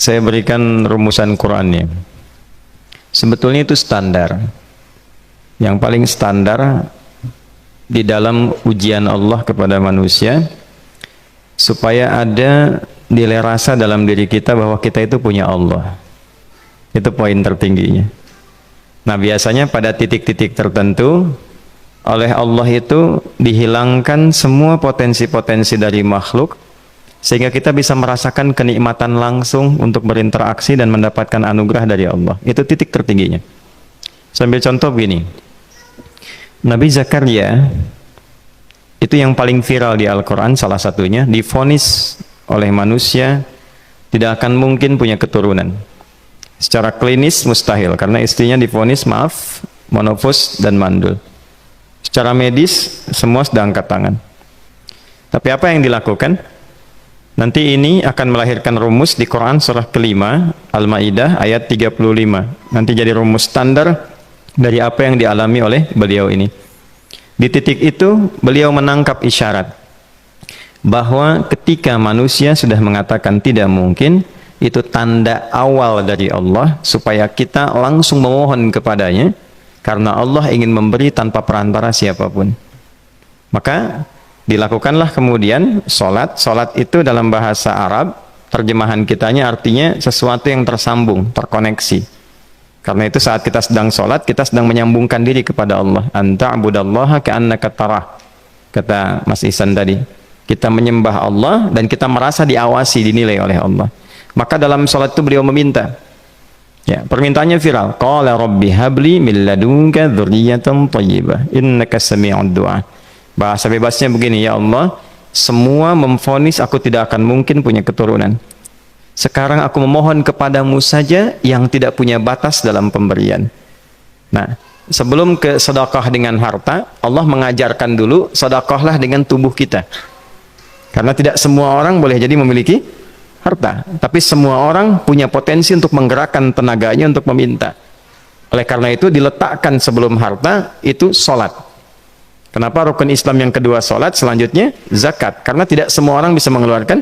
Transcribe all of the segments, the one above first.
saya berikan rumusan Qur'annya. Sebetulnya itu standar. Yang paling standar di dalam ujian Allah kepada manusia, supaya ada nilai rasa dalam diri kita bahwa kita itu punya Allah. Itu poin tertingginya. Nah, biasanya pada titik-titik tertentu oleh Allah itu dihilangkan semua potensi-potensi dari makhluk, sehingga kita bisa merasakan kenikmatan langsung untuk berinteraksi dan mendapatkan anugerah dari Allah. Itu titik tertingginya. Sambil contoh begini, Nabi Zakaria itu yang paling viral di Al-Quran, salah satunya divonis oleh manusia tidak akan mungkin punya keturunan. Secara klinis mustahil, karena istrinya divonis monofus dan mandul. Secara medis semua sudah angkat tangan. Tapi apa yang dilakukan? Nanti ini akan melahirkan rumus di Quran surah kelima Al-Maidah ayat 35. Nanti jadi rumus standar dari apa yang dialami oleh beliau ini. Di titik itu beliau menangkap isyarat bahwa ketika manusia sudah mengatakan tidak mungkin, itu tanda awal dari Allah supaya kita langsung memohon kepadanya, karena Allah ingin memberi tanpa perantara siapapun. Maka dilakukanlah kemudian solat. Solat itu dalam bahasa Arab, terjemahan kitanya artinya sesuatu yang tersambung, terkoneksi. Karena itu saat kita sedang solat, kita sedang menyambungkan diri kepada Allah. Anta'budallaha ka'annaka tarah, kata Mas Ihsan tadi. Kita menyembah Allah dan kita merasa diawasi, dinilai oleh Allah. Maka dalam solat itu beliau meminta, ya, permintaannya viral. Qala rabbi habli min ladunka dzurriyyatan thayyibah innaka sami'ud du'a. Bahasa bebasnya begini, ya Allah, semua memvonis aku tidak akan mungkin punya keturunan. Sekarang aku memohon kepadamu saja yang tidak punya batas dalam pemberian. Nah, sebelum ke sedekah dengan harta, Allah mengajarkan dulu sedekahlah dengan tubuh kita. Karena tidak semua orang boleh jadi memiliki harta, tapi semua orang punya potensi untuk menggerakkan tenaganya untuk meminta. Oleh karena itu diletakkan sebelum harta itu solat. Kenapa rukun Islam yang kedua solat, selanjutnya zakat? Karena tidak semua orang bisa mengeluarkan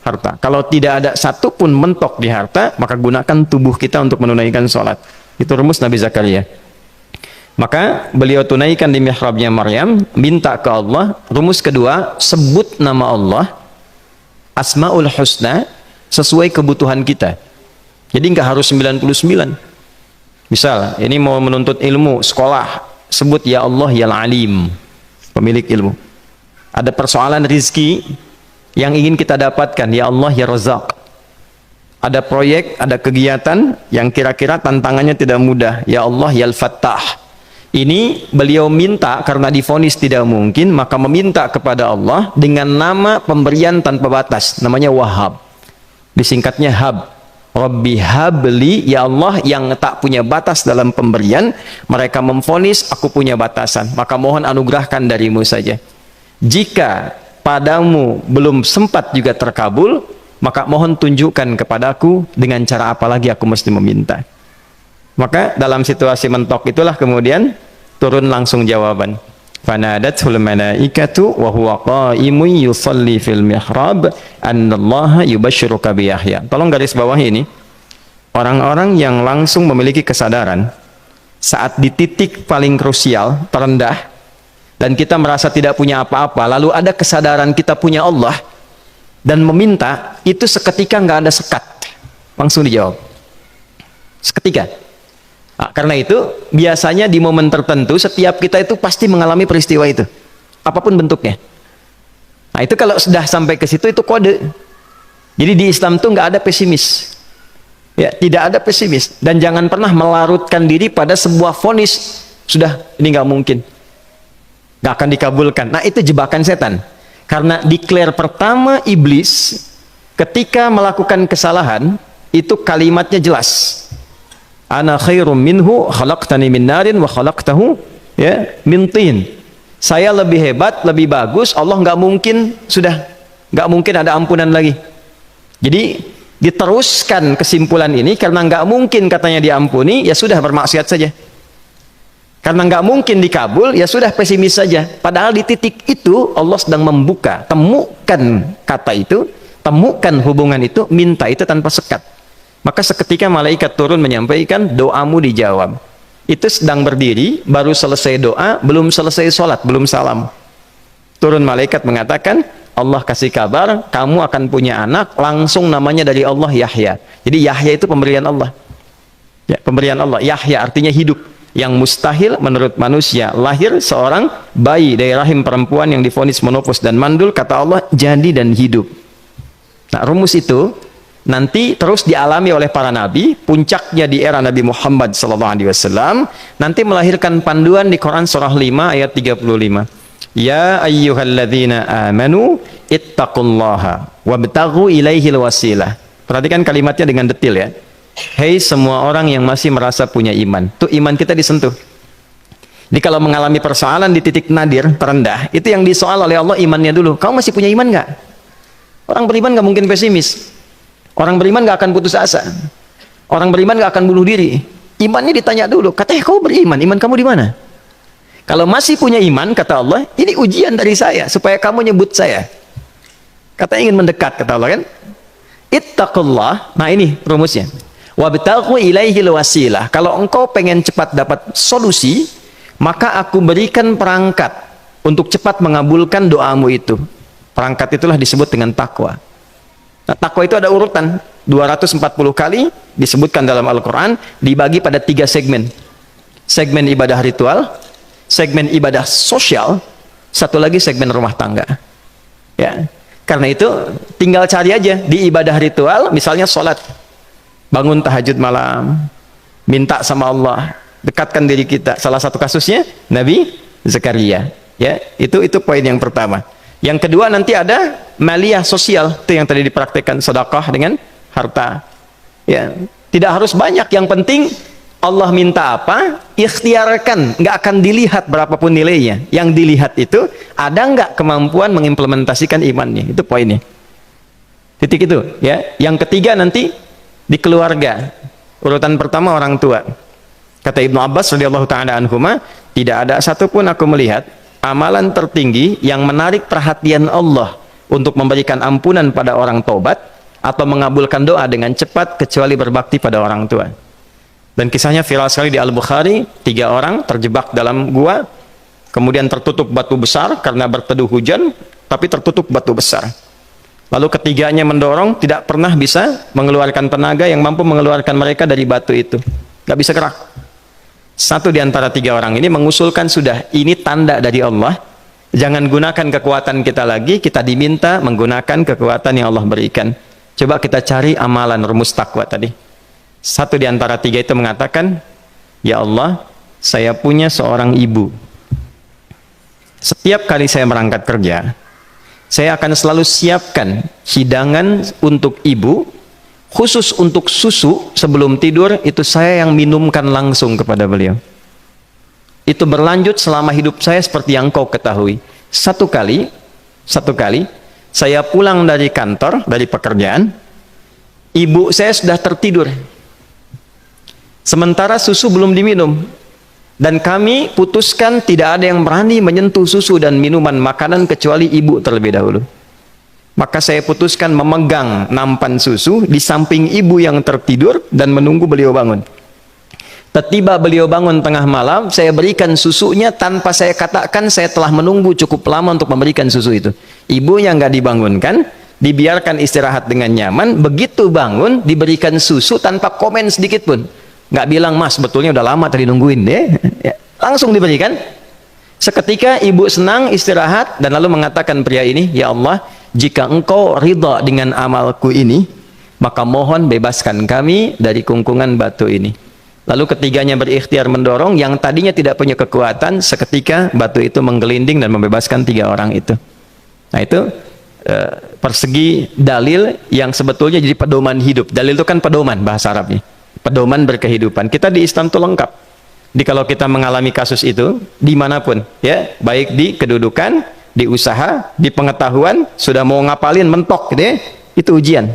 harta. Kalau tidak ada satu pun mentok di harta, maka gunakan tubuh kita untuk menunaikan solat. Itu rumus Nabi Zakaria. Maka beliau tunaikan di mihrabnya Maryam, minta ke Allah. Rumus kedua, sebut nama Allah, Asmaul Husna, sesuai kebutuhan kita. Jadi nggak harus 99. Misal, ini mau menuntut ilmu, sekolah, sebut ya Allah ya Alim, pemilik ilmu. Ada persoalan rizki yang ingin kita dapatkan, ya Allah ya Razak. Ada proyek, ada kegiatan yang kira-kira tantangannya tidak mudah, ya Allah ya Al-Fattah. Ini beliau minta karena divonis tidak mungkin, maka meminta kepada Allah dengan nama pemberian tanpa batas, namanya Wahhab. Disingkatnya Hab. Rabbi habli, ya Allah yang tak punya batas dalam pemberian. Mereka memvonis aku punya batasan, maka mohon anugerahkan darimu saja. Jika padamu belum sempat juga terkabul, maka mohon tunjukkan kepadaku dengan cara apa lagi aku mesti meminta. Maka dalam situasi mentok itulah kemudian turun langsung jawaban. Fanadatul malaikatu wa huwa qa'imun yusalli fil mihrab annallaha yubashshiruka bi Yahya. Tolong garis bawah ini. Orang-orang yang langsung memiliki kesadaran saat di titik paling krusial, terendah, dan kita merasa tidak punya apa-apa, lalu ada kesadaran kita punya Allah dan meminta, itu seketika nggak ada sekat, langsung dijawab seketika. Nah, karena itu biasanya di momen tertentu setiap kita itu pasti mengalami peristiwa itu, apapun bentuknya. Nah, itu kalau sudah sampai ke situ itu kode. Jadi di Islam tuh nggak ada pesimis, ya, tidak ada pesimis, dan jangan pernah melarutkan diri pada sebuah vonis sudah ini nggak mungkin, nggak akan dikabulkan. Nah, itu jebakan setan. Karena declare pertama iblis ketika melakukan kesalahan itu kalimatnya jelas. Ana khairum minhu khalaqtani min narin wa khalaqtahu ya min tin. Saya lebih hebat, lebih bagus. Allah nggak mungkin, sudah nggak mungkin ada ampunan lagi. Jadi diteruskan kesimpulan ini, karena nggak mungkin katanya diampuni, ya sudah bermaksiat saja. Karena nggak mungkin dikabul, ya sudah pesimis saja. Padahal di titik itu Allah sedang membuka, temukan kata itu, temukan hubungan itu, minta itu tanpa sekat. Maka seketika malaikat turun menyampaikan, doamu dijawab. Itu sedang berdiri, baru selesai doa, belum selesai sholat, belum salam. Turun malaikat mengatakan, Allah kasih kabar, kamu akan punya anak, langsung namanya dari Allah Yahya. Jadi Yahya itu pemberian Allah. Ya, pemberian Allah. Yahya artinya hidup. Yang mustahil menurut manusia, lahir seorang bayi dari rahim perempuan yang divonis menopause dan mandul, kata Allah, jadi dan hidup. Nah, rumus itu nanti terus dialami oleh para nabi, puncaknya di era Nabi Muhammad SAW, nanti melahirkan panduan di Quran surah 5 ayat 35. Ya ayyuhalladzina amanu ittaqullaha wabtaghu ilaihil wasilah. Perhatikan kalimatnya dengan detail ya. Hei semua orang yang masih merasa punya iman. Tuh iman kita disentuh. Jadi kalau mengalami persoalan di titik nadir, terendah, itu yang disoal oleh Allah imannya dulu. Kamu masih punya iman nggak? Orang beriman nggak mungkin pesimis. Orang beriman nggak akan putus asa. Orang beriman nggak akan bunuh diri. Imannya ditanya dulu. Katanya kau beriman, iman kamu di mana? Kalau masih punya iman, kata Allah, ini ujian dari saya supaya kamu nyebut saya. Katanya ingin mendekat, kata Allah kan? Ittaqullah. Nah ini rumusnya. Wabtaghu ilaihil wasilah. Kalau engkau pengen cepat dapat solusi, maka aku berikan perangkat untuk cepat mengabulkan doamu itu. Perangkat itulah disebut dengan takwa. Nah, takwa itu ada urutan 240 kali disebutkan dalam Al-Quran, dibagi pada 3 segmen. Segmen ibadah ritual, segmen ibadah sosial, satu lagi segmen rumah tangga. Ya, karena itu tinggal cari aja di ibadah ritual, misalnya sholat, bangun tahajud malam, minta sama Allah, dekatkan diri kita. Salah satu kasusnya Nabi Zakaria. Ya, itu poin yang pertama. Yang kedua nanti ada maliyah sosial, itu yang tadi dipraktekkan, sedekah dengan harta. Ya, tidak harus banyak, yang penting Allah minta apa, ikhtiarkan, nggak akan dilihat berapapun nilainya. Yang dilihat itu ada nggak kemampuan mengimplementasikan imannya, itu poinnya. Titik itu. Ya, yang ketiga nanti di keluarga. Urutan pertama orang tua. Kata Ibnu Abbas radhiyallahu taala anhuma, tidak ada satupun aku melihat amalan tertinggi yang menarik perhatian Allah untuk memberikan ampunan pada orang taubat atau mengabulkan doa dengan cepat kecuali berbakti pada orang tua. Dan kisahnya viral sekali di Al-Bukhari, 3 orang terjebak dalam gua, kemudian tertutup batu besar karena berteduh hujan, tapi tertutup batu besar. Lalu ketiganya mendorong, tidak pernah bisa mengeluarkan tenaga yang mampu mengeluarkan mereka dari batu itu. Gak bisa gerak. Satu di antara 3 orang ini mengusulkan, sudah, ini tanda dari Allah. Jangan gunakan kekuatan kita lagi, kita diminta menggunakan kekuatan yang Allah berikan. Coba kita cari amalan rumus takwa tadi. Satu di antara 3 itu mengatakan, ya Allah, saya punya seorang ibu. Setiap kali saya berangkat kerja, saya akan selalu siapkan hidangan untuk ibu, khusus untuk susu sebelum tidur, itu saya yang minumkan langsung kepada beliau. Itu berlanjut selama hidup saya seperti yang kau ketahui. Satu kali, saya pulang dari kantor, dari pekerjaan, ibu saya sudah tertidur. Sementara susu belum diminum. Dan kami putuskan tidak ada yang berani menyentuh susu dan minuman makanan kecuali ibu terlebih dahulu. Maka saya putuskan memegang nampan susu di samping ibu yang tertidur dan menunggu beliau bangun. Tiba beliau bangun tengah malam, saya berikan susunya tanpa saya katakan saya telah menunggu cukup lama untuk memberikan susu itu. Ibunya nggak dibangunkan, dibiarkan istirahat dengan nyaman. Begitu bangun, diberikan susu tanpa komen sedikit pun. Nggak bilang, mas betulnya udah lama tadi nungguin deh. Ya, langsung diberikan. Seketika ibu senang istirahat dan lalu mengatakan pria ini, ya Allah, jika engkau ridha dengan amalku ini, maka mohon bebaskan kami dari kungkungan batu ini. Lalu ketiganya berikhtiar mendorong, yang tadinya tidak punya kekuatan, seketika batu itu menggelinding dan membebaskan 3 orang itu. Nah itu persegi dalil yang sebetulnya jadi pedoman hidup. Dalil itu kan pedoman bahasa Arabnya, pedoman berkehidupan. Kita di Islam itu lengkap. Jadi kalau kita mengalami kasus itu dimanapun, ya, baik di kedudukan, di usaha, di pengetahuan, sudah mau ngapalin mentok gitu ya, itu ujian.